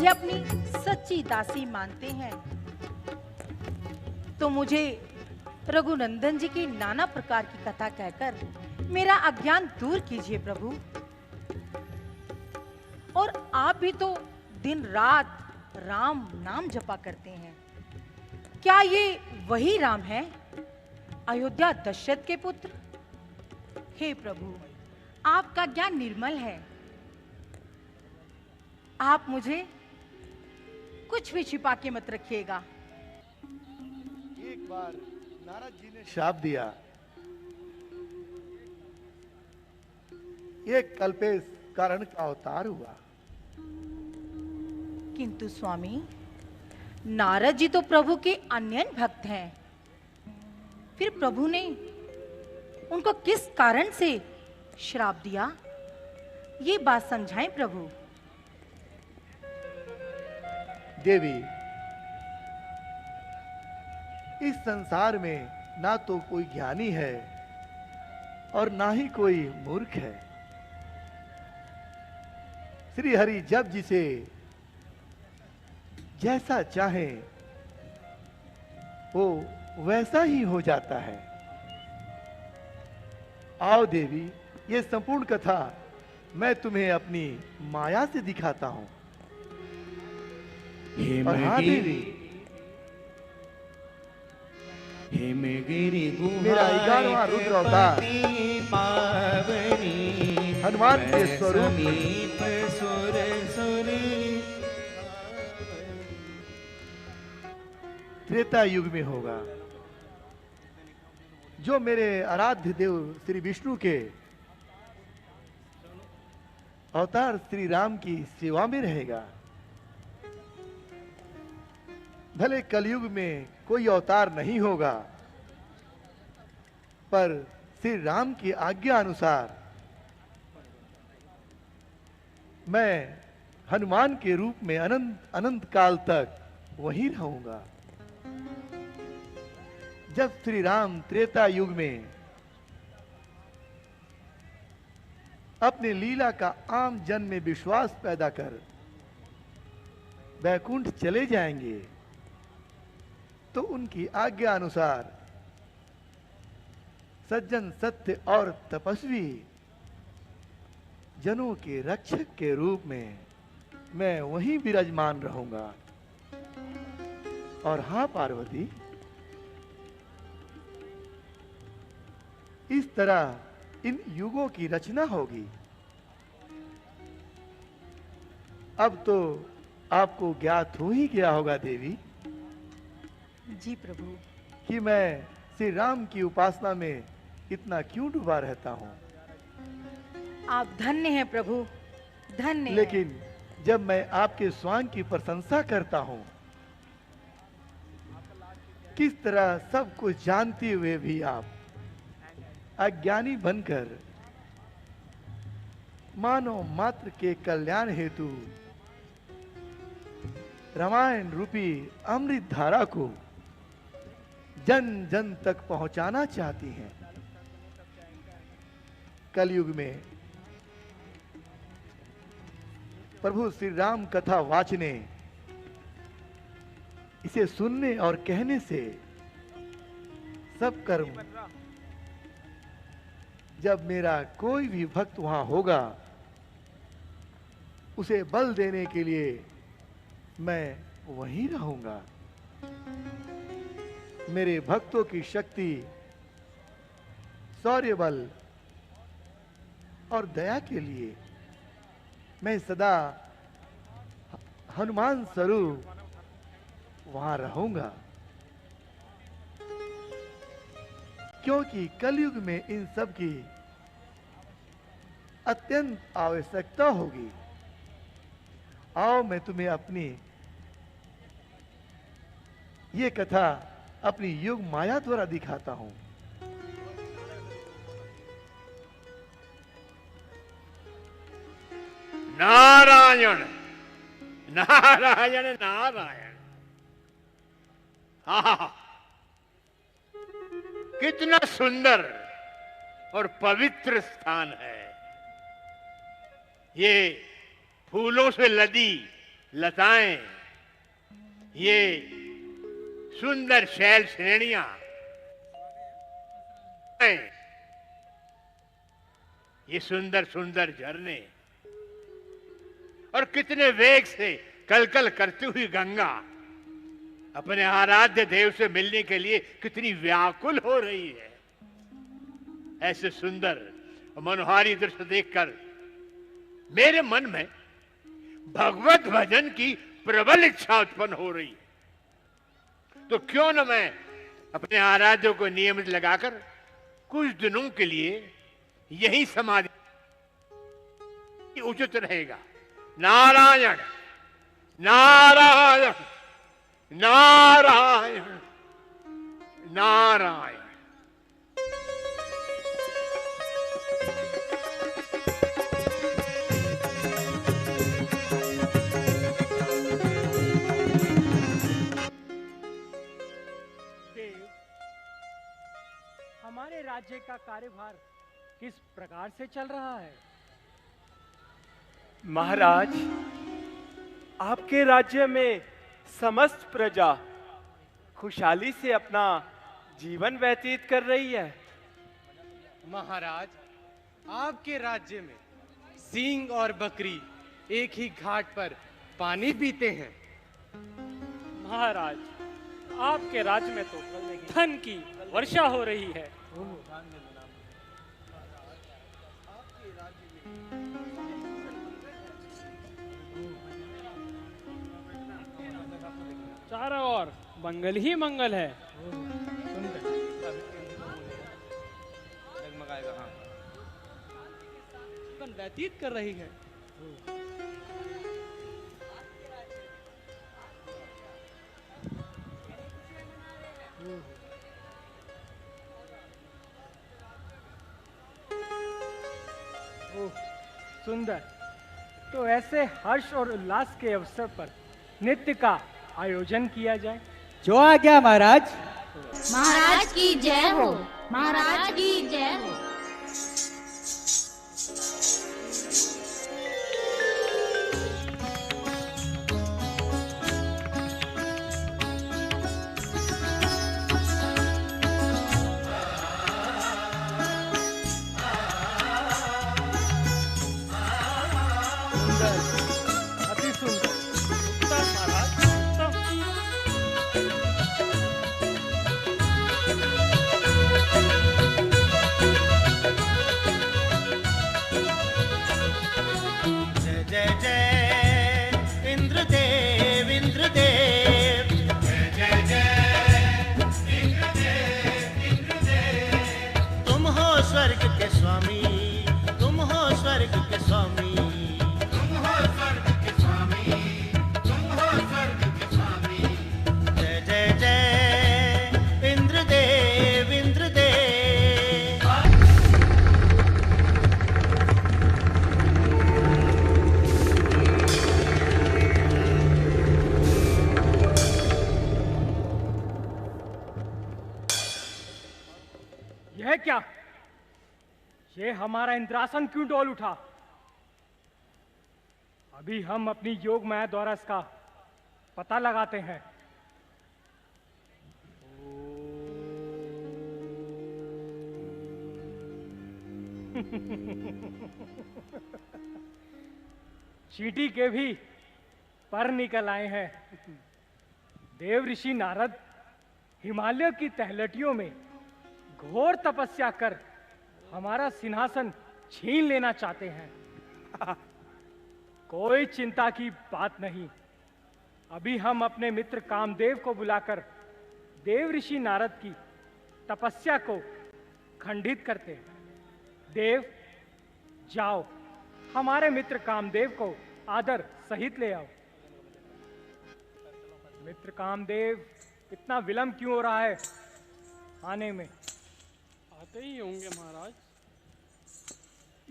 मुझे अपनी सच्ची दासी मानते हैं तो मुझे रघुनंदन जी की नाना प्रकार की कथा कहकर मेरा अज्ञान दूर कीजिए प्रभु। और आप भी तो दिन रात राम नाम जपा करते हैं। क्या ये वही राम है, अयोध्या दशरथ के पुत्र? हे प्रभु, आपका ज्ञान निर्मल है। आप मुझे कुछ भी छिपा के मत रखिएगा। एक बार नारद जी ने शाप दिया, ये कल्पेश कारण का अवतार हुआ। किंतु स्वामी, नारद जी तो प्रभु के अनन्य भक्त हैं। फिर प्रभु ने उनको किस कारण से श्राप दिया, ये बात समझाएं प्रभु। देवी, इस संसार में ना तो कोई ज्ञानी है और ना ही कोई मूर्ख है। श्री हरि जब जिसे जैसा चाहे वो वैसा ही हो जाता है। आओ देवी, ये संपूर्ण कथा मैं तुम्हें अपनी माया से दिखाता हूं। और हाँ देवी, हिमगिरि मेरा 11वां रुद्र अवतार हनुमान के स्वरूप त्रेता युग में होगा, जो मेरे आराध्य देव श्री विष्णु के अवतार श्री राम की सेवा में रहेगा। भले कलयुग में कोई अवतार नहीं होगा, पर श्री राम की आज्ञा अनुसार मैं हनुमान के रूप में अनंत अनंत काल तक वहीं रहूंगा। जब श्री राम त्रेता युग में अपने लीला का आम जन में विश्वास पैदा कर वैकुंठ चले जाएंगे, तो उनकी आज्ञा अनुसार सज्जन, सत्य और तपस्वी जनों के रक्षक के रूप में मैं वहीं विराजमान रहूंगा। और हाँ पार्वती, इस तरह इन युगों की रचना होगी। अब तो आपको ज्ञात हो ही गया होगा देवी जी प्रभु, कि मैं श्री राम की उपासना में इतना क्यों डूबा रहता हूं। आप धन्य हैं प्रभु, धन्य हैं। लेकिन जब मैं आपके स्वांग की प्रशंसा करता हूं, किस तरह सब कुछ जानते हुए भी आप अज्ञानी बनकर मानव मात्र के कल्याण हेतु रामायण रूपी अमृत धारा को जन जन तक पहुंचाना चाहती हैं। कलयुग में प्रभु श्री राम कथा वाचने, इसे सुनने और कहने से सब कर्म, जब मेरा कोई भी भक्त वहां होगा, उसे बल देने के लिए मैं वहीं रहूंगा। मेरे भक्तों की शक्ति, शौर्य बल और दया के लिए मैं सदा हनुमान स्वरूप वहां रहूंगा। क्योंकि कलयुग में इन सब की अत्यंत आवश्यकता होगी। आओ मैं तुम्हें अपनी ये कथा अपनी युग माया द्वारा दिखाता हूं। नारायण नारायण नारायण, आहा, कितना सुंदर और पवित्र स्थान है। ये फूलों से लदी लताएं, ये सुंदर शैल श्रेणियां, ये सुंदर सुंदर झरने और कितने वेग से कलकल करती हुई गंगा अपने आराध्य देव से मिलने के लिए कितनी व्याकुल हो रही है। ऐसे सुंदर और मनोहारी दृश्य देखकर मेरे मन में भगवत भजन की प्रबल इच्छा उत्पन्न हो रही है। तो क्यों न मैं अपने आराध्य को नियमित लगाकर कुछ दिनों के लिए यही समाधि उचित रहेगा। नारायण नारायण नारायण नारायण। देव, हमारे राज्य का कार्यभार किस प्रकार से चल रहा है? महाराज, आपके राज्य में समस्त प्रजा खुशहाली से अपना जीवन व्यतीत कर रही है। महाराज, आपके राज्य में सिंह और बकरी एक ही घाट पर पानी पीते हैं। महाराज, आपके राज्य में तो धन की वर्षा हो रही है। चारों ओर मंगल ही मंगल है। जीवन व्यतीत कर रही है। ओह, सुंदर। तो ऐसे हर्ष और उल्लास के अवसर पर नृत्य का आयोजन किया जाए। जो आज्ञा महाराज। महाराज की जय हो, महाराज की जय हो। अति सुंदर। उत्तम महाराज, उत्तम। जय जय जय इंद्रदेव इंद्रदेव। जय जय जय इंद्रदेव इंद्रदेव। तुम हो स्वर्ग के स्वामी, तुम हो स्वर्ग के स्वामी, तुम हो स्वर्ग के स्वामी, तुम हो स्वर्ग के स्वामी। जय जय जय इंद्रदेव इंद्रदेव। यह क्या? ये हमारा इंद्रासन क्यों डोल उठा? अभी हम अपनी योग माया द्वारा इसका पता लगाते हैं। चींटी के भी पर निकल आए हैं। देव ऋषि नारद हिमालय की तहलटियों में घोर तपस्या कर हमारा सिंहासन छीन लेना चाहते हैं। कोई चिंता की बात नहीं। अभी हम अपने मित्र कामदेव को बुलाकर देव ऋषि नारद की तपस्या को खंडित करते हैं। देव, जाओ हमारे मित्र कामदेव को आदर सहित ले आओ। मित्र कामदेव, इतना विलंब क्यों हो रहा है आने में? आते ही होंगे महाराज।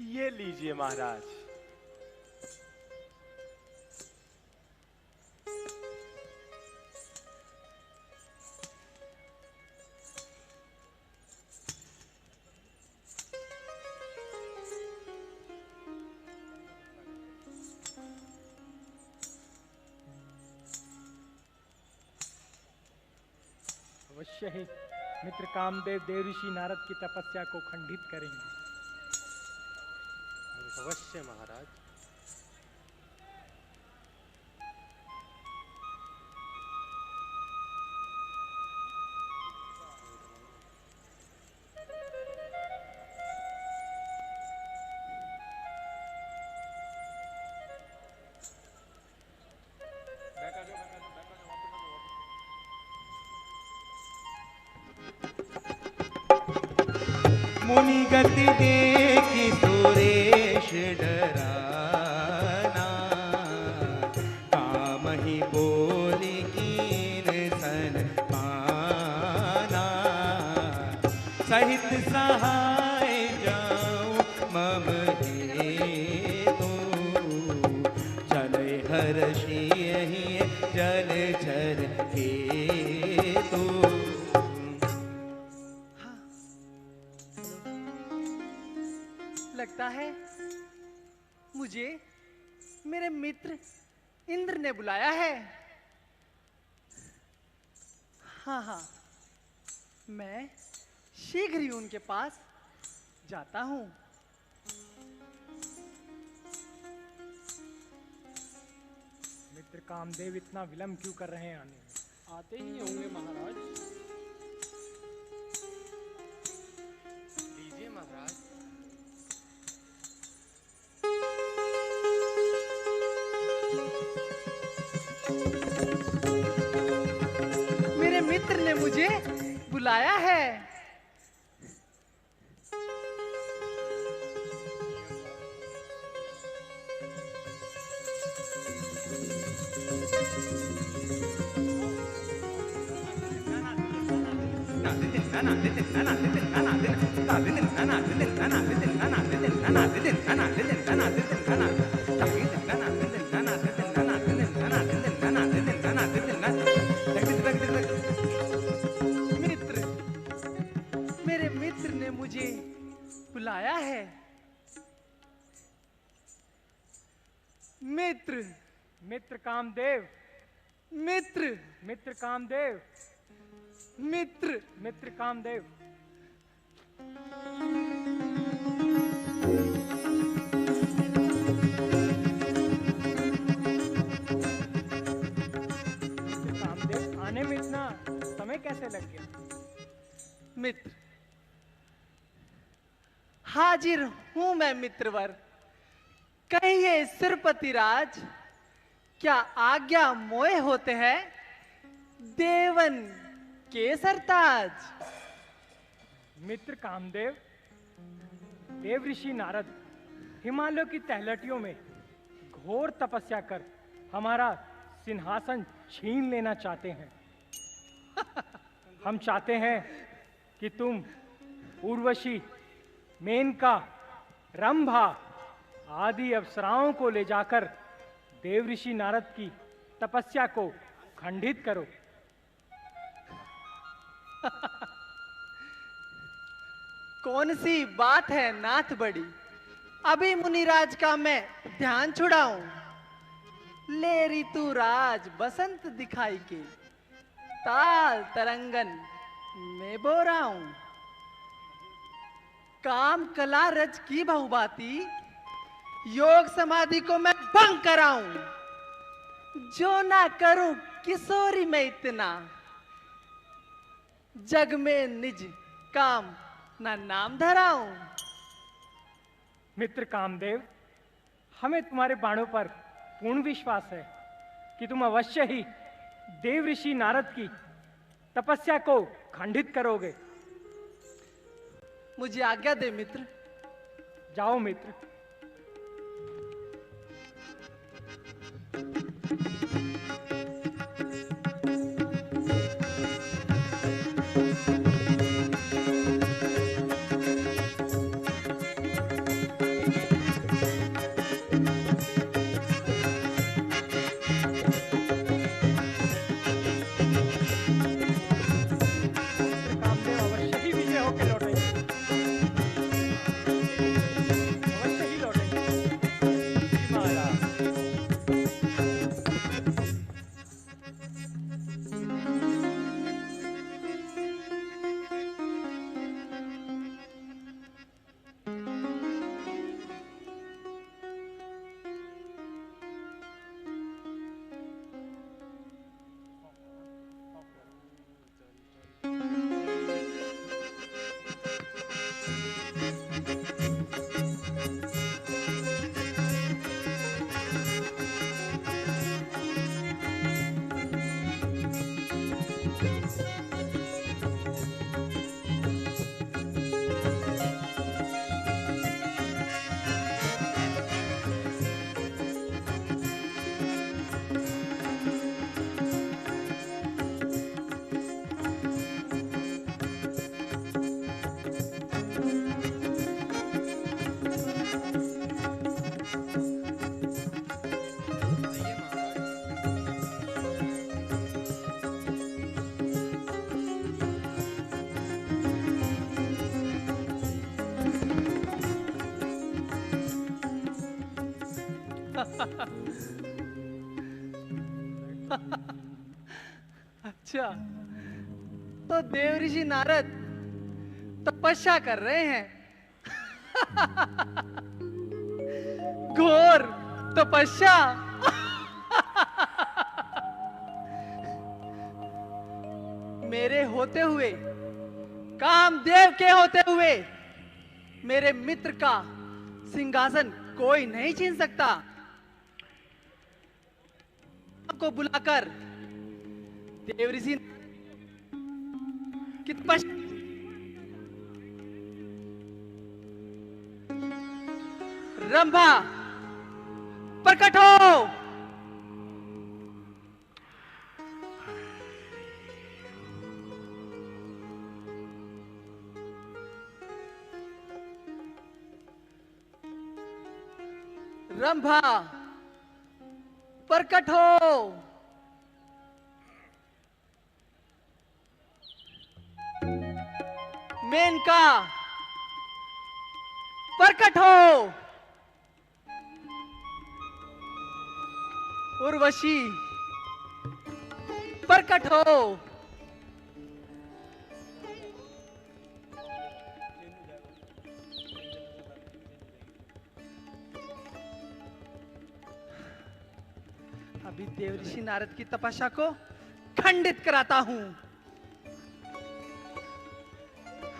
ये लीजिए महाराज। अवश्य ही मित्र कामदेव देव ऋषि नारद की तपस्या को खंडित करेंगे। अवश्य महाराज। मुनि गति देखी सुरेश डराना, काम ही बोली कीन सन पाना। सहित सहाय जाऊं मम हेतु, चले हर्षि यही जल चर हेतु। लगता है मुझे मेरे मित्र इंद्र ने बुलाया है। हाँ हाँ, मैं शीघ्र ही उनके पास जाता हूँ। मित्र कामदेव इतना विलंब क्यों कर रहे हैं आने में? आते ही होंगे महाराज। लीजिए महाराज। मेरे मित्र ने मुझे बुलाया है। मित्र, मेरे मित्र ने मुझे बुलाया है। मित्र, मित्र कामदेव, मित्र, मित्र कामदेव, मित्र, मित्र कामदेव। मित्र कामदेव, आने में इतना समय कैसे लग गया? मित्र, हाजिर हूं मैं मित्रवर। कहिए सुरपति राज, क्या आज्ञा मोए होते हैं देवन के सरताज। मित्र कामदेव, देव ऋषि नारद हिमालयों की तलहटियों में घोर तपस्या कर हमारा सिंहासन छीन लेना चाहते हैं। हम चाहते हैं कि तुम उर्वशी, मेनका, रंभा आदि अप्सराओं को ले जाकर देव ऋषि नारद की तपस्या को खंडित करो। कौन सी बात है नाथ बड़ी, अभी मुनिराज का मैं ध्यान छुड़ाऊं। ले ऋतु राज बसंत दिखाई के, ताल तरंगन में बोराऊं। काम कला रज की बहुबाती, योग समाधि को मैं भंग कराऊं। जो ना करूं किशोरी में इतना, जग में निज काम ना नाम धराऊं। मित्र कामदेव, हमें तुम्हारे बाणों पर पूर्ण विश्वास है कि तुम अवश्य ही देव ऋषि नारद की तपस्या को खंडित करोगे। मुझे आज्ञा दे मित्र। जाओ मित्र। कामदेव अवश्य ही विजय होकर लौटेंगे। अवश्य ही अच्छा, तो देव ऋषि नारद तपस्या कर रहे हैं। घोर तपस्या। मेरे होते हुए, कामदेव के होते हुए, मेरे मित्र का सिंहासन कोई नहीं छीन सकता। आपको बुलाकर देव ऋषि की तपस्या, रंभा प्रकट हो। रंभा प्रकट हो। मेनका प्रकट हो। उर्वशी प्रकट हो। अभी देव ऋषि नारद की तपस्या को खंडित कराता हूं।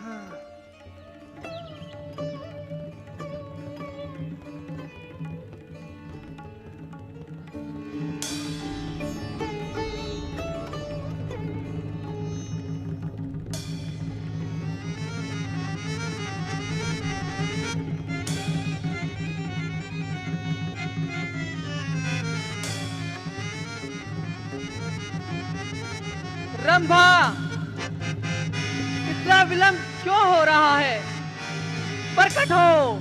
हाँ। रंभा, इतना विलंब क्यों हो रहा है? प्रकट हो।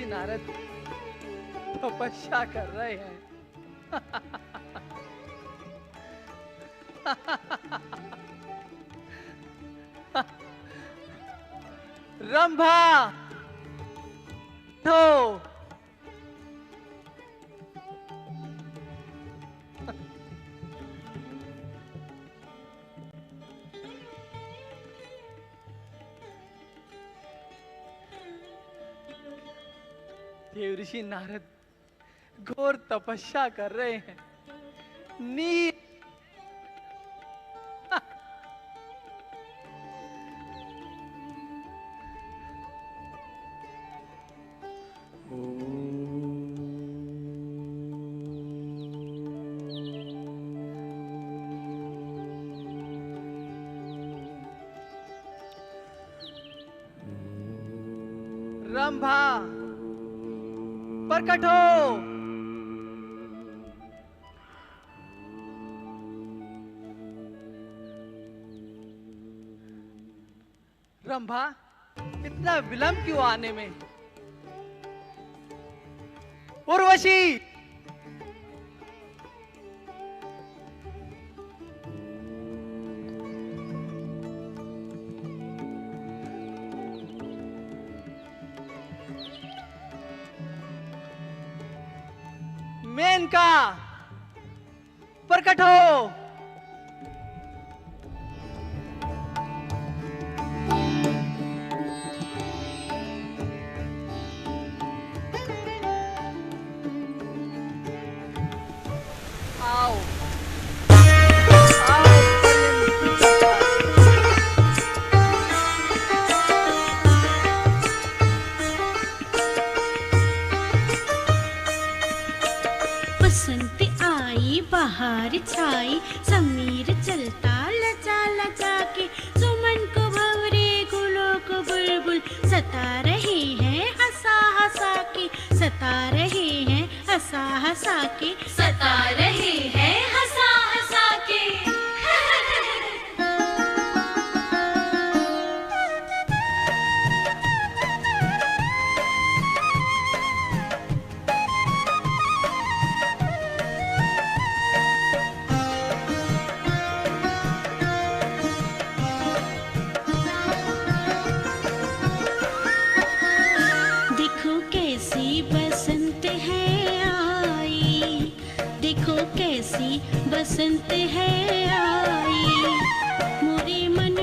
नारद तपस्या कर रहे हैं। रंभा तो देव ऋषि नारद घोर तपस्या कर रहे हैं। नीर रंभा प्रकट हो। रंभा, इतना विलंब क्यों आने में? उर्वशी मेनका प्रकट हो। आओ बसंत आई बहार छाई हंसा के सता रहे हैं हंसा हंसा के। देखो कैसी बसंत है आई, देखो कैसी बसंत है आई, मोरे मन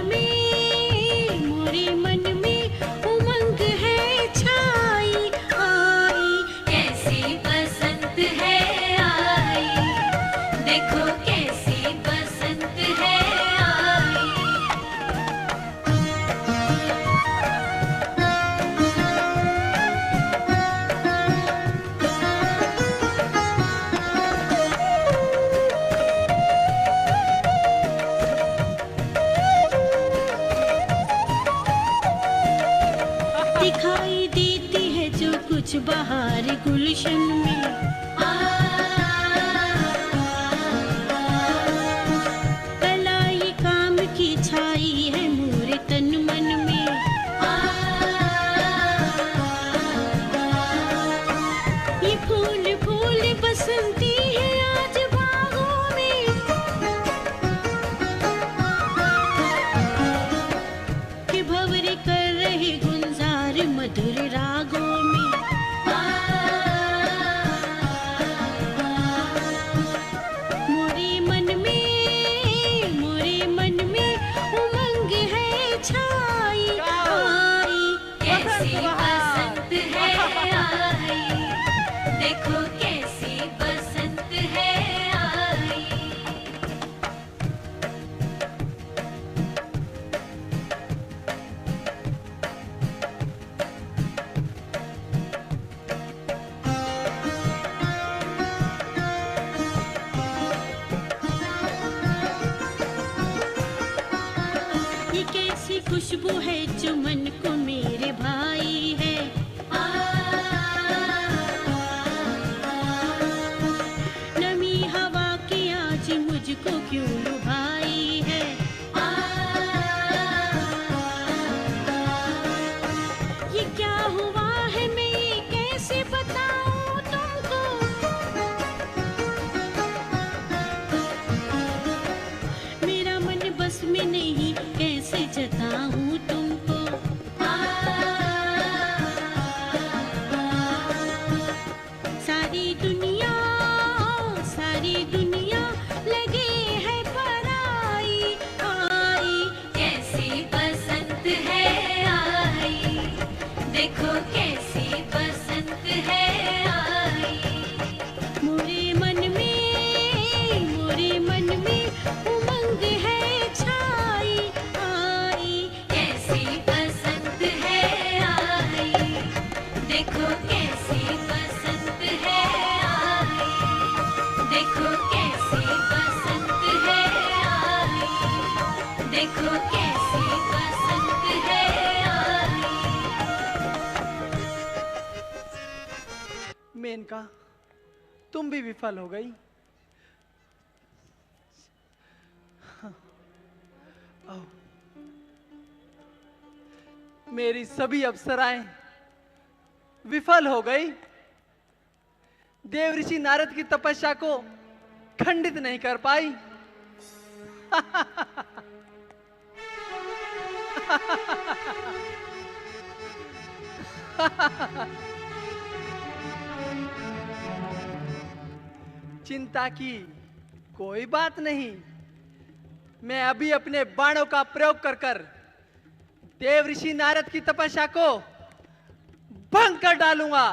में उमंग है छाई आई। कैसी बसंत है आई, देखो कैसी बसंत है आई। दिखाई देती है जो कुछ बाहर गुलशन में, कलाई काम की छाई है मोरे तन मन में। ये फूल फूल बसंती है आज बागों में, कि भंवरे कर रहे गुलजार मधुर रागों में। मोरे मन में उमंग है छाई आई। कैसी बसंत है आई, देखो कैसी बसंत है आई। ये कैसी खुशबू है जो मन को मेरे भाई है, नमी हवा की आज मुझको क्यों लुभाई है। ये क्या हुआ है मैं ये कैसे बताऊं तुमको, मेरा मन बस में नहीं कैसे जताऊं तुमको। सारी दुनिया लगे है पराई आई। कैसी बसंत है आई, देखो कैसी बसंत है आई। मोरे मन में उमंग है छाई आई। कैसी बसंत है आई, देखो कैसी बसंत है आई। देखो कैसी बसंत है आई, देखो कैसी बसंत है आई। मेनका, तुम भी विफल हो गई। आओ। मेरी सभी अप्सराएं विफल हो गई, देव ऋषि नारद की तपस्या को खंडित नहीं कर पाई। चिंता की कोई बात नहीं, मैं अभी अपने बाणों का प्रयोग कर कर देव ऋषि नारद की तपस्या को भंग कर डालूंगा।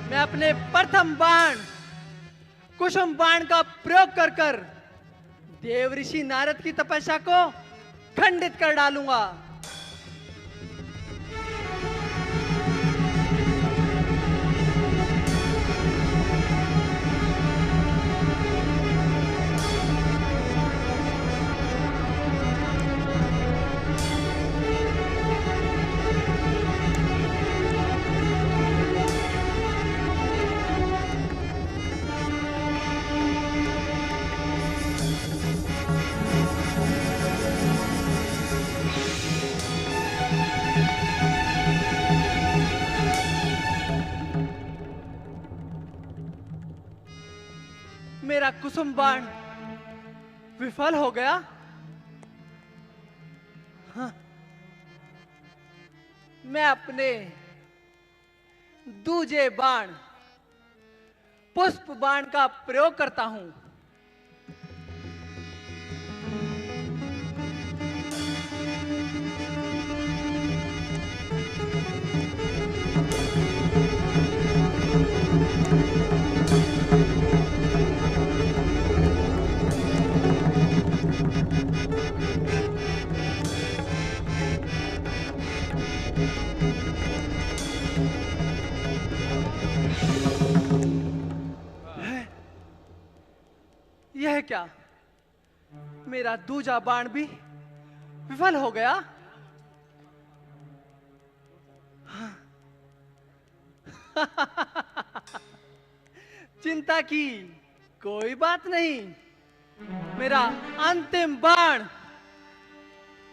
मैं अपने प्रथम बाण कुसुम बाण का प्रयोग कर कर देव ऋषि नारद की तपस्या को खंडित कर डालूंगा। कुसुम बाण विफल हो गया। हाँ, मैं अपने दूजे बाण पुष्प बाण का प्रयोग करता हूं। यह क्या? मेरा दूजा बाण भी विफल हो गया। चिंता की कोई बात नहीं। मेरा अंतिम बाण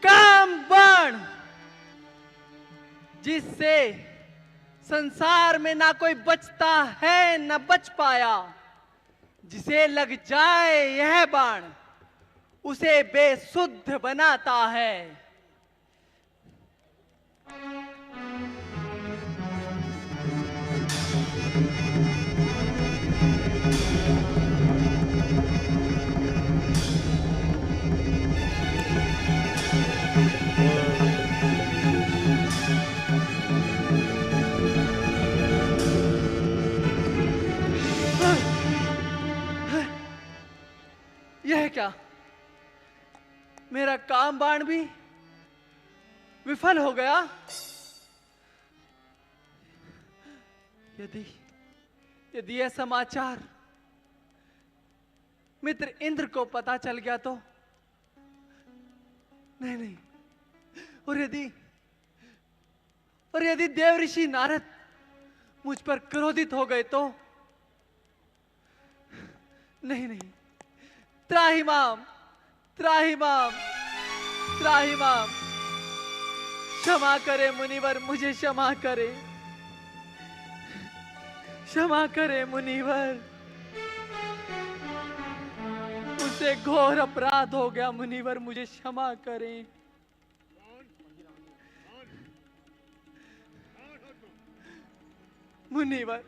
काम बाण, जिससे संसार में ना कोई बचता है ना बच पाया। जिसे लग जाए यह बाण उसे बेसुध बनाता है। यह क्या? मेरा काम बाण भी विफल हो गया। यदि यह समाचार मित्र इंद्र को पता चल गया तो नहीं। और यदि देव ऋषि नारद मुझ पर क्रोधित हो गए तो नहीं। त्राहिमाम त्राहिमाम त्राहिमाम, क्षमा करे मुनिवर, मुझे क्षमा करे, क्षमा करे मुनिवर। मुझसे घोर अपराध हो गया मुनिवर, मुझे क्षमा करें। मुनिवर,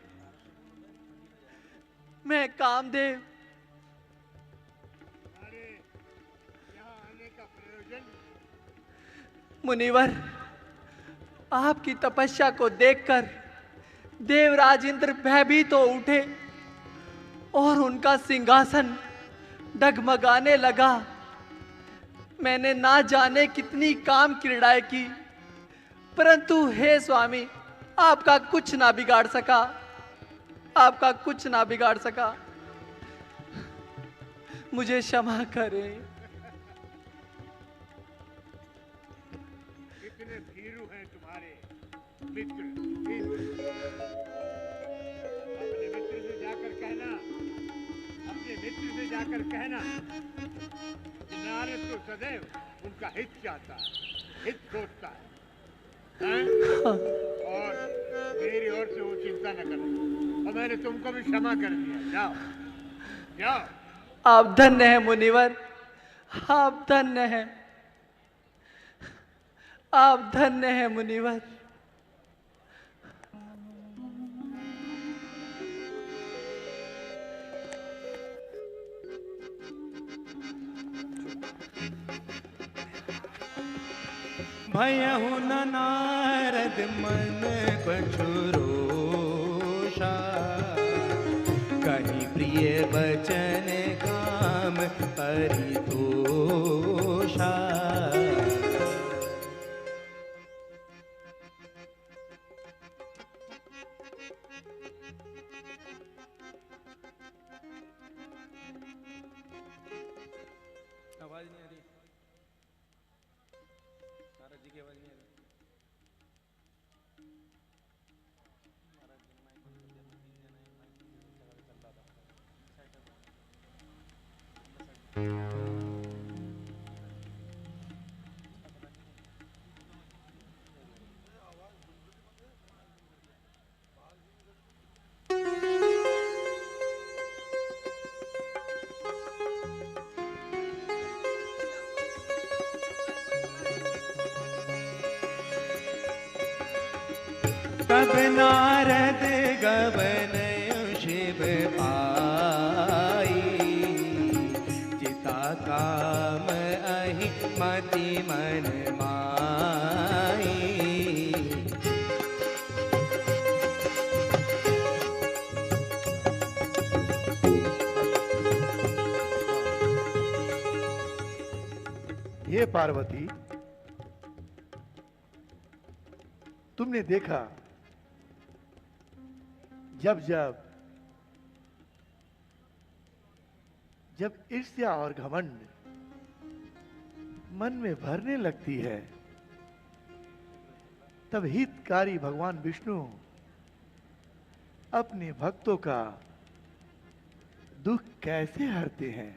मैं कामदेव मुनिवर, आपकी तपस्या को देखकर देवराज इंद्र भयभीत हो उठे और उनका सिंहासन डगमगाने लगा। मैंने ना जाने कितनी काम क्रीड़ाएं की, परंतु हे स्वामी, आपका कुछ ना बिगाड़ सका, आपका कुछ ना बिगाड़ सका। मुझे क्षमा करें। कितने भीरू हैं तुम्हारे मित्र। अपने मित्र से जाकर कहना कि नारद तो सदैव उनका हित चाहता है, हित सोचता है? और मेरी ओर से वो चिंता न करें, और मैंने तुमको भी क्षमा कर दिया। जाओ जाओ। आप धन्य हैं मुनिवर, आप धन्य हैं, आप धन्य हैं मुनिवर। भयहु न नारद मन पछुरोषा, कहीं प्रिय बचन काम परितोषा। आवाज नहीं आ रही, नारद जी की आवाज नहीं आ रही। तब नारद गवन शिव पाई, चिता काम अहि मति मन माई। हे पार्वती, तुमने देखा जब ईर्ष्या और घमंड मन में भरने लगती है, तब हितकारी भगवान विष्णु अपने भक्तों का दुख कैसे हरते हैं।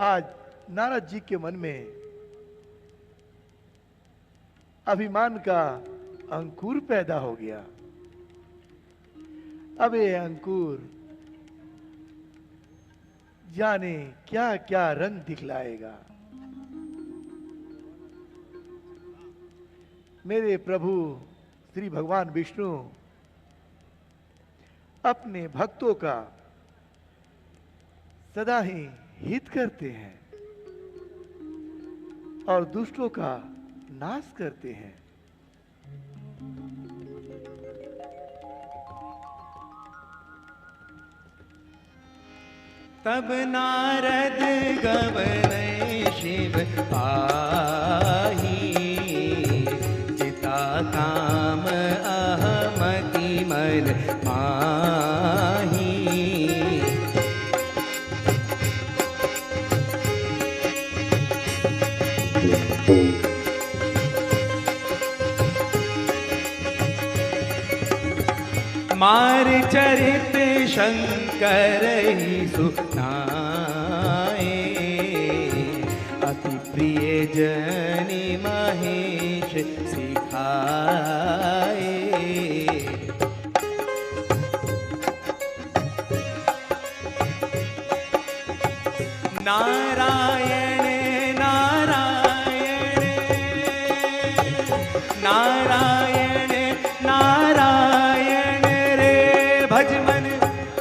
आज नारद जी के मन में अभिमान का अंकुर पैदा हो गया। अब ये अंकुर जाने क्या क्या रंग दिखलाएगा। मेरे प्रभु श्री भगवान विष्णु अपने भक्तों का सदा ही हित करते हैं और दुष्टों का नाश करते हैं। तब नारद गवन शिव पाही, चिता काम अहमति मन माही। मार चरित शंकर ही सुनाए, अति प्रिय जनि महेश सिखाए। नारायण नारायण नारायण नारायण रे भज मन,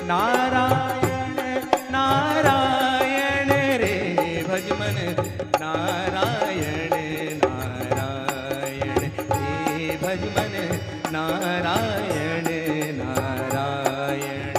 नारायण नारायण रे भज मन, नारायण नारायण रे भज मन, नारायण नारायण।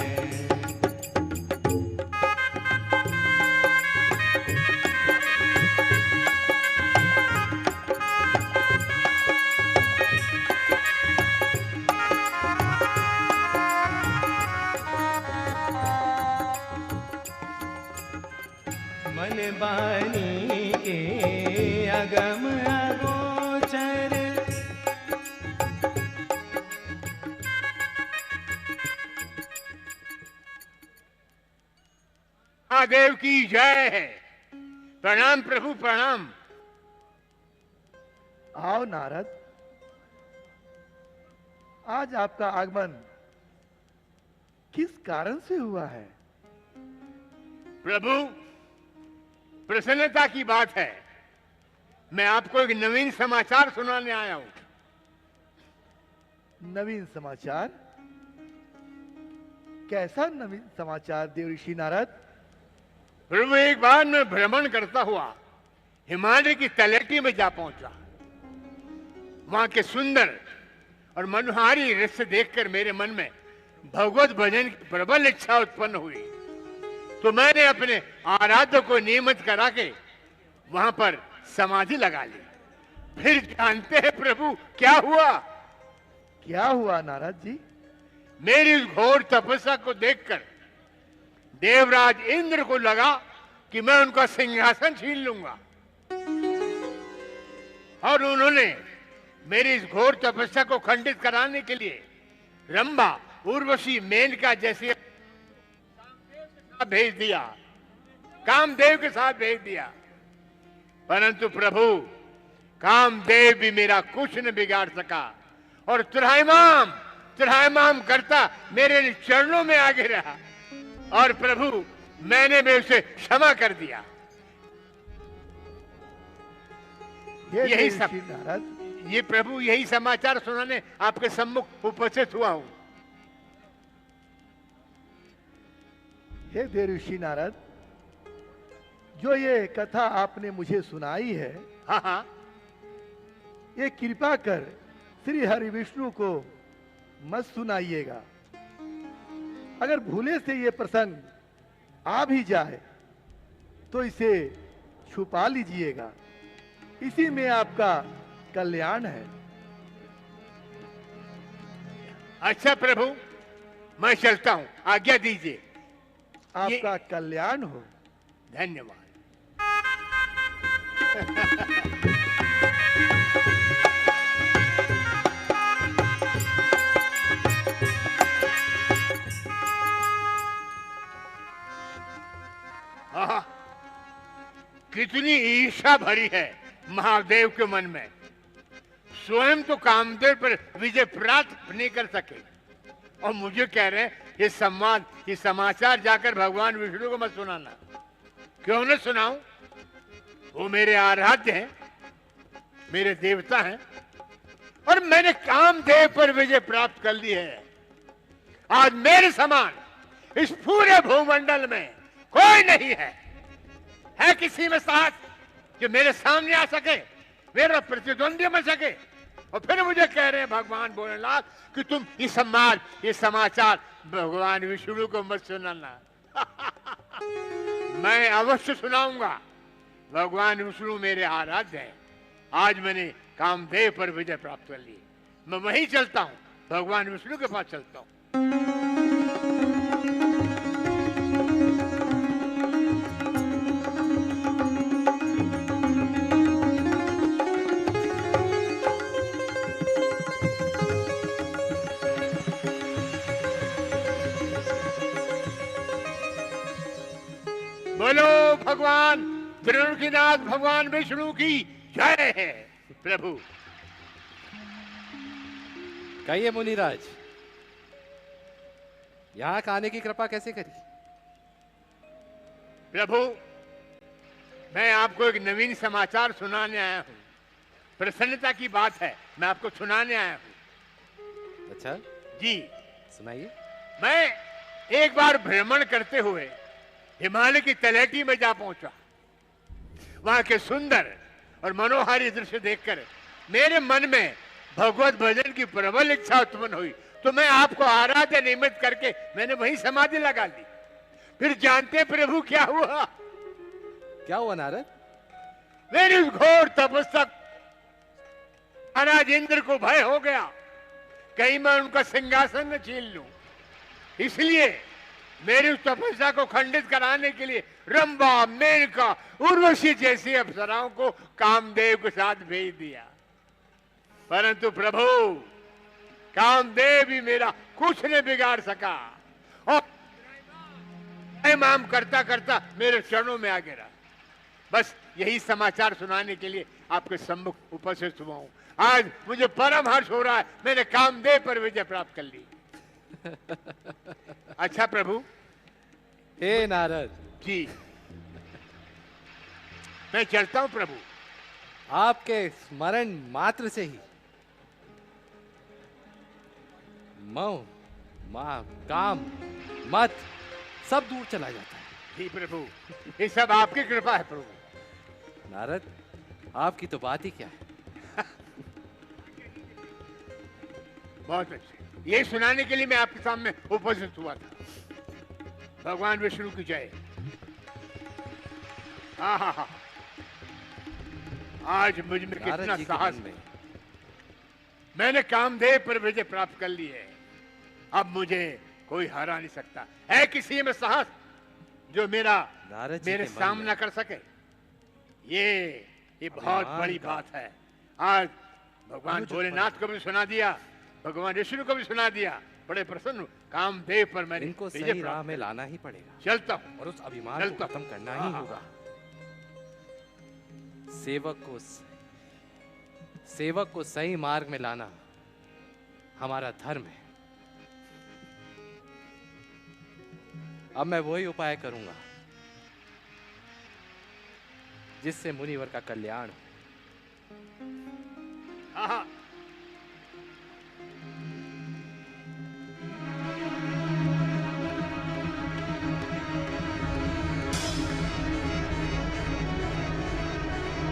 मन बानी के अगम अगोचर, महादेव की जय है। प्रणाम प्रभु प्रणाम। आओ नारद, आज आपका आगमन किस कारण से हुआ है? प्रभु, प्रसन्नता की बात है। मैं आपको एक नवीन समाचार सुनाने आया हूं। नवीन समाचार? कैसा नवीन समाचार देव ऋषि नारद? प्रभु, एक बार मैं भ्रमण करता हुआ हिमालय की तलहटी में जा पहुंचा। वहां के सुंदर और मनोहारी दृश्य देखकर मेरे मन में भगवत भजन की प्रबल इच्छा उत्पन्न हुई। तो मैंने अपने आराध्य को नियमित करा के वहां पर समाधि लगा ली। फिर जानते हैं प्रभु क्या हुआ? क्या हुआ नारद जी? मेरी इस घोर तपस्या को देखकर देवराज इंद्र को लगा कि मैं उनका सिंहासन छीन लूंगा, और उन्होंने मेरी इस घोर तपस्या को खंडित कराने के लिए रंभा, उर्वशी, मेनका जैसे भेज दिया, कामदेव के साथ भेज दिया। परंतु प्रभु, कामदेव भी मेरा कुछ न बिगाड़ सका और त्राहिमाम करता मेरे चरणों में आगे रहा। और प्रभु, मैंने भी उसे क्षमा कर दिया। यही सब नारद, ये प्रभु यही समाचार सुनाने आपके सम्मुख उपस्थित हुआ हूं। हे देव ऋषि नारद, जो ये कथा आपने मुझे सुनाई है, हाँ हाँ, ये कृपा कर श्री हरि विष्णु को मत सुनाइएगा। अगर भूले से ये प्रसंग आ भी जाए तो इसे छुपा लीजिएगा, इसी में आपका कल्याण है। अच्छा प्रभु, मैं चलता हूं, आज्ञा दीजिए। आपका कल्याण हो। धन्यवाद। आहा, कितनी ईर्ष्या भरी है महादेव के मन में। स्वयं तो कामदेव पर विजय प्राप्त नहीं कर सके और मुझे कह रहे हैं ये संवाद, ये समाचार जाकर भगवान विष्णु को मत सुनाना। क्यों न सुनाऊं? वो मेरे आराध्य हैं, मेरे देवता हैं और मैंने कामदेव पर विजय प्राप्त कर ली है। आज मेरे समान इस पूरे भूमंडल में कोई नहीं है किसी में साथ जो मेरे सामने आ सके, मेरा प्रतिद्वंदी बन सके। और फिर मुझे कह रहे हैं भगवान भोलेनाथ कि तुम इस संवाद, ये समाचार भगवान विष्णु को मत सुनाना। मैं अवश्य सुनाऊंगा। भगवान विष्णु मेरे आराध्य हैं। आज मैंने कामदेव पर विजय प्राप्त कर ली। मैं वहीं चलता हूं, भगवान विष्णु के पास चलता हूं। बोलो भगवान त्रिलोकीनाथ भगवान विष्णु की जय है। प्रभु कहिए मुनिराज, यहाँ आने की कृपा कैसे करी? प्रभु, मैं आपको एक नवीन समाचार सुनाने आया हूँ। प्रसन्नता की बात है, मैं आपको सुनाने आया हूँ। अच्छा जी सुनाइए। मैं एक बार भ्रमण करते हुए हिमालय की तलहटी में जा पहुंचा। वहां के सुंदर और मनोहारी दृश्य देखकर मेरे मन में भगवत भजन की प्रबल इच्छा उत्पन्न हुई, तो मैं आपको आराध्य निमित्त करके मैंने वहीं समाधि लगा ली। फिर जानते प्रभु क्या हुआ? क्या हुआ नारद? मेरी उस घोर तपस्या महाराज इंद्र को भय हो गया, कहीं मैं उनका सिंहासन न छीन लूं। इसलिए मेरी उस तपस्या को खंडित कराने के लिए रंभा, मेनका, उर्वशी जैसी अप्सराओं को कामदेव के साथ भेज दिया। परंतु प्रभु, कामदेव भी मेरा कुछ नहीं बिगाड़ सका और माम करता करता मेरे चरणों में आ गिरा। बस यही समाचार सुनाने के लिए आपके सम्मुख उपस्थित हुआ हूं। आज मुझे परम हर्ष हो रहा है, मैंने कामदेव पर विजय प्राप्त कर ली। अच्छा प्रभु। हे नारद जी, मैं चलता हूं प्रभु। आपके स्मरण मात्र से ही मोह, काम, मत सब दूर चला जाता है। जी प्रभु, ये सब आपकी कृपा है प्रभु। नारद, आपकी तो बात ही क्या है। बहुत अच्छे, ये सुनाने के लिए मैं आपके सामने उपस्थित हुआ था। भगवान विष्णु की जय। हा, आज मुझ में कितना साहस है। मैंने कामदेव पर विजय प्राप्त कर ली है। अब मुझे कोई हरा नहीं सकता। है किसी में साहस जो मेरे सामना कर सके? ये बहुत बड़ी बात है। आज भगवान भोलेनाथ को भी सुना दिया, भगवान विष्णु को भी सुना दिया। बड़े प्रसन्न कामदेव पर मैंने इनको सही राह में लाना ही पड़ेगा। चलता हूं और उस अभिमान को खत्म करना ही होगा। सेवक को सही मार्ग में लाना हमारा धर्म है। अब मैं वही उपाय करूंगा जिससे मुनिवर का कल्याण हो। हाँ।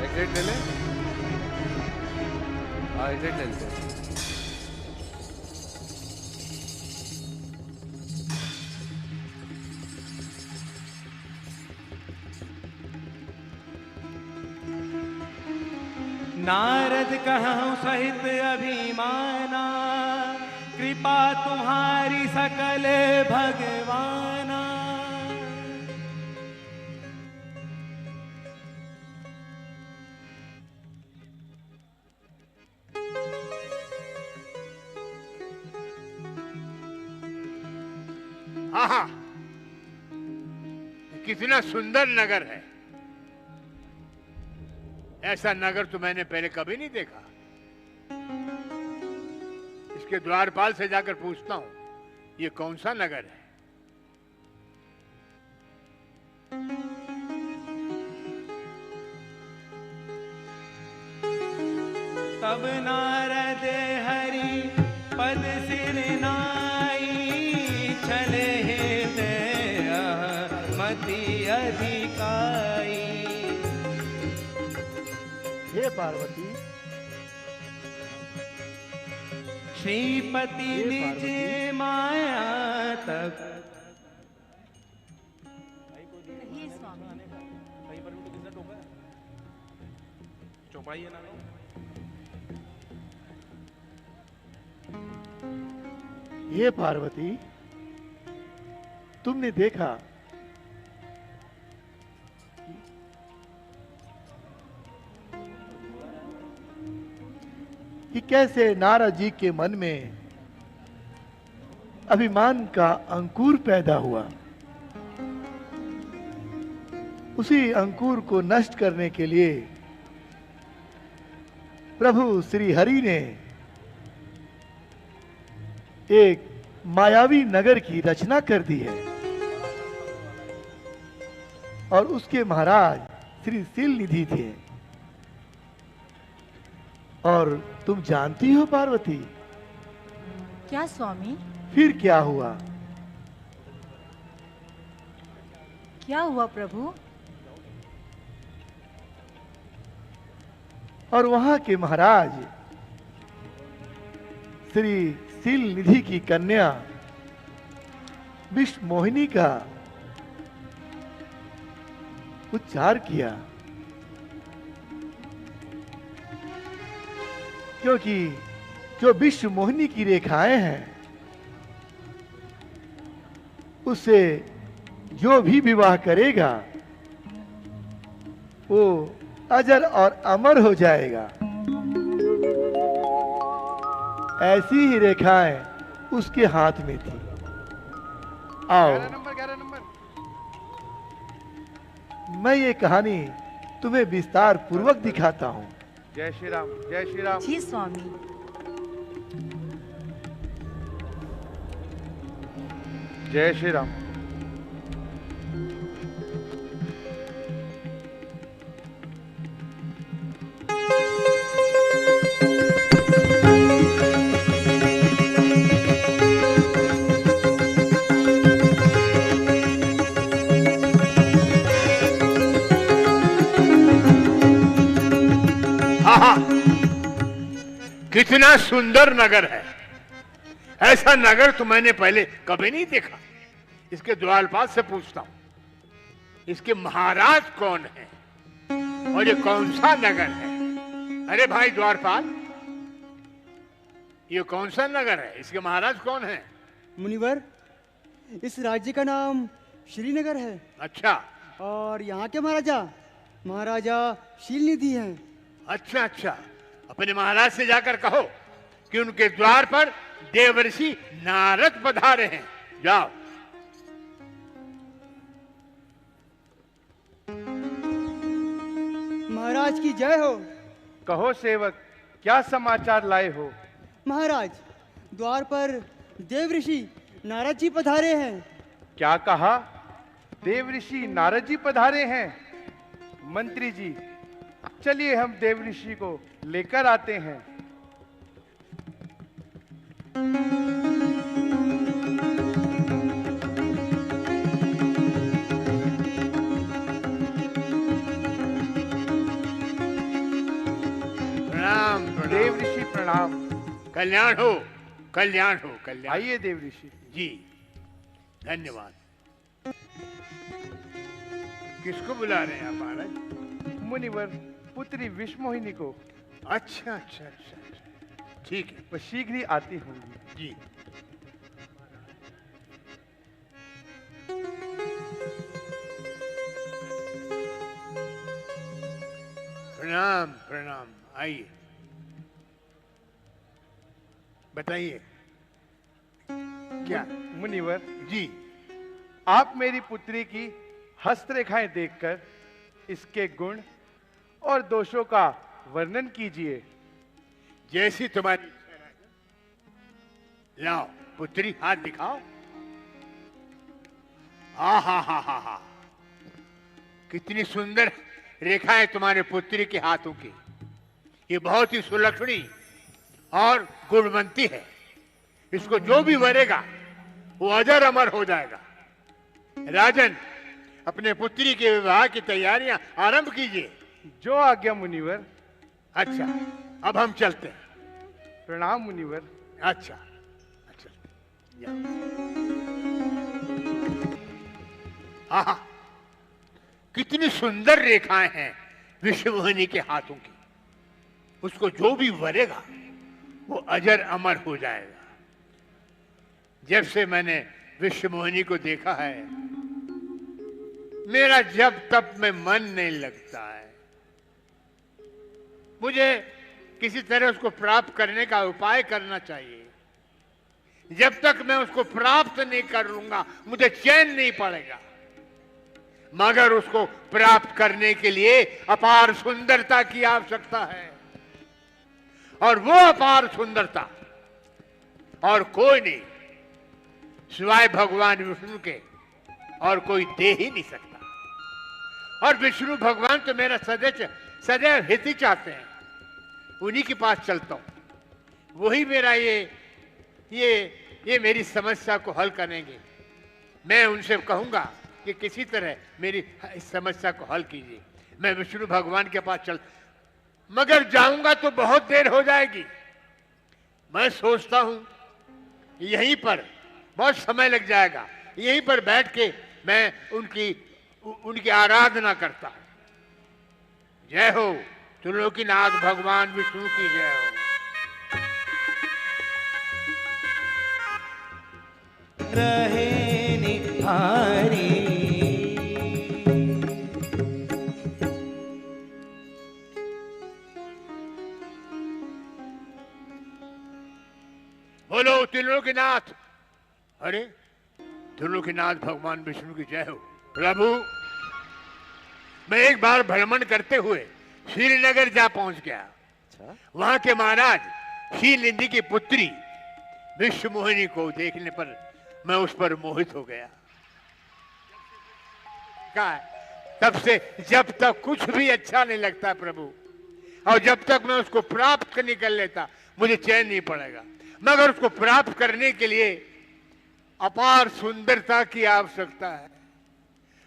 एग्जिट ले लें। हाँ एग्जिट ले लेते हैं। नारद कहूँ सहित अभिमाना, कृपा तुम्हारी सकल भगवाना। हाँ, कितना सुंदर नगर है। ऐसा नगर तो मैंने पहले कभी नहीं देखा। इसके द्वारपाल से जाकर पूछता हूं ये कौन सा नगर है। तब नारद हरि पद सिर नाई, चले मति अधिकाई। हे पार्वती, श्रीपति निज माया तब। कहिए स्वामी। चौपाई है ना। हे पार्वती, तुमने देखा कि कैसे नारद जी के मन में अभिमान का अंकुर पैदा हुआ। उसी अंकुर को नष्ट करने के लिए प्रभु श्री हरि ने एक मायावी नगर की रचना कर दी है और उसके महाराज श्री शील निधि थे। और तुम जानती हो पार्वती, क्या स्वामी? फिर क्या हुआ? क्या हुआ प्रभु? और वहां के महाराज श्री शील निधि की कन्या विष्णु मोहिनी का उच्चार किया, क्योंकि जो विश्व मोहिनी की रेखाएं हैं उससे जो भी विवाह करेगा वो अजर और अमर हो जाएगा। ऐसी ही रेखाएं उसके हाथ में थी। आओ 11 नंबर। मैं ये कहानी तुम्हें विस्तार पूर्वक दिखाता हूं। जय श्री राम, जय श्री राम। जी स्वामी। जय श्री राम। कितना सुंदर नगर है। ऐसा नगर तो मैंने पहले कभी नहीं देखा। इसके द्वारपाल से पूछता हूं इसके महाराज कौन है और ये कौन सा नगर है। अरे भाई द्वारपाल, ये कौन सा नगर है, इसके महाराज कौन है? मुनिवर, इस राज्य का नाम श्रीनगर है। अच्छा। और यहाँ के महाराजा शीलनिधि हैं। अच्छा अच्छा, अपने महाराज से जाकर कहो कि उनके द्वार पर देवर्षि नारद पधारे हैं। जाओ। महाराज की जय हो। कहो सेवक, क्या समाचार लाए हो? महाराज, द्वार पर देव ऋषि नारद जी पधारे हैं। क्या कहा? देव ऋषि नारद जी पधारे हैं? मंत्री जी, चलिए हम देव ऋषि को लेकर आते हैं। प्रणाम प्रणाम। देव ऋषि प्रणाम। कल्याण हो, कल्याण हो, कल्याण। आइए देव ऋषि। जी धन्यवाद। किसको बुला रहे हैं आप महाराज? मुनिवर, पुत्री विश्वमोहिनी को। अच्छा अच्छा अच्छा अच्छा। ठीक है, वह शीघ्र ही आती होंगी। जी। प्रणाम प्रणाम, आइए बताइए क्या? मुनिवर जी, आप मेरी पुत्री की हस्तरेखाएं देखकर इसके गुण और दोषों का वर्णन कीजिए। जैसी तुम्हारी इच्छा राजन। लाओ पुत्री, हाथ दिखाओ। आ हा, कितनी सुंदर रेखाएं तुम्हारे पुत्री के हाथों की। ये बहुत ही सुलक्षणी और गुणवंती है। इसको जो भी वरेगा वो अजर अमर हो जाएगा। राजन, अपने पुत्री के विवाह की तैयारियां आरंभ कीजिए। जो आज्ञा मुनिवर। अच्छा, अब हम चलते हैं। प्रणाम मुनिवर। अच्छा अच्छा, आहा, कितनी सुंदर रेखाएं हैं विश्वमोहिनी के हाथों की। उसको जो भी वरेगा वो अजर अमर हो जाएगा। जब से मैंने विश्वमोहिनी को देखा है, मेरा जब तब में मन नहीं लगता है। मुझे किसी तरह उसको प्राप्त करने का उपाय करना चाहिए। जब तक मैं उसको प्राप्त नहीं कर लूंगा मुझे चैन नहीं पड़ेगा। मगर उसको प्राप्त करने के लिए अपार सुंदरता की आवश्यकता है, और वो अपार सुंदरता और कोई नहीं सिवाय भगवान विष्णु के और कोई दे ही नहीं सकता। और विष्णु भगवान तो मेरा सदैव हित ही चाहते हैं। उन्हीं के पास चलता हूं। वही मेरा ये मेरी समस्या को हल करेंगे। मैं उनसे कहूंगा कि किसी तरह मेरी इस समस्या को हल कीजिए। मैं विष्णु भगवान के पास मगर जाऊंगा तो बहुत देर हो जाएगी। मैं सोचता हूं यहीं पर बहुत समय लग जाएगा। यहीं पर बैठ के मैं उनकी आराधना करता हूं। जय हो त्रिलोकीनाथ भगवान विष्णु की जय हो। रहे निहारी बोलो त्रिलोकीनाथ। अरे त्रिलोकीनाथ भगवान विष्णु की जय हो। प्रभु, मैं एक बार भ्रमण करते हुए श्रीनगर जा पहुंच गया। वहां के महाराज श्रीलिंदी की पुत्री विश्वमोहिनी को देखने पर मैं उस पर मोहित हो गया। तब से जब तक कुछ भी अच्छा नहीं लगता प्रभु, और जब तक मैं उसको प्राप्त नहीं कर लेता मुझे चैन नहीं पड़ेगा। मगर उसको प्राप्त करने के लिए अपार सुंदरता की आवश्यकता है,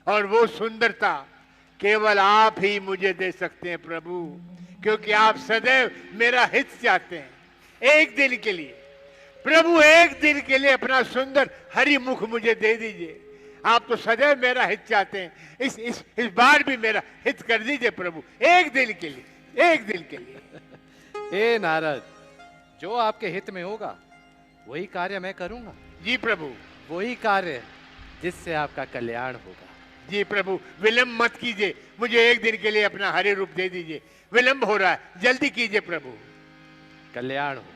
और वो सुंदरता केवल आप ही मुझे दे सकते हैं प्रभु, क्योंकि आप सदैव मेरा हित चाहते हैं। एक दिन के लिए प्रभु, एक दिन के लिए अपना सुंदर हरि मुख मुझे दे दीजिए। आप तो सदैव मेरा हित चाहते हैं। इस बार भी मेरा हित कर दीजिए प्रभु, एक दिन के लिए, एक दिन के लिए। हे नारद, जो आपके हित में होगा वही कार्य मैं करूंगा। जी प्रभु। वही कार्य जिससे आपका कल्याण होगा। जी प्रभु, विलंब मत कीजिए। मुझे एक दिन के लिए अपना हरि रूप दे दीजिए। विलंब हो रहा है, जल्दी कीजिए प्रभु। कल्याण हो।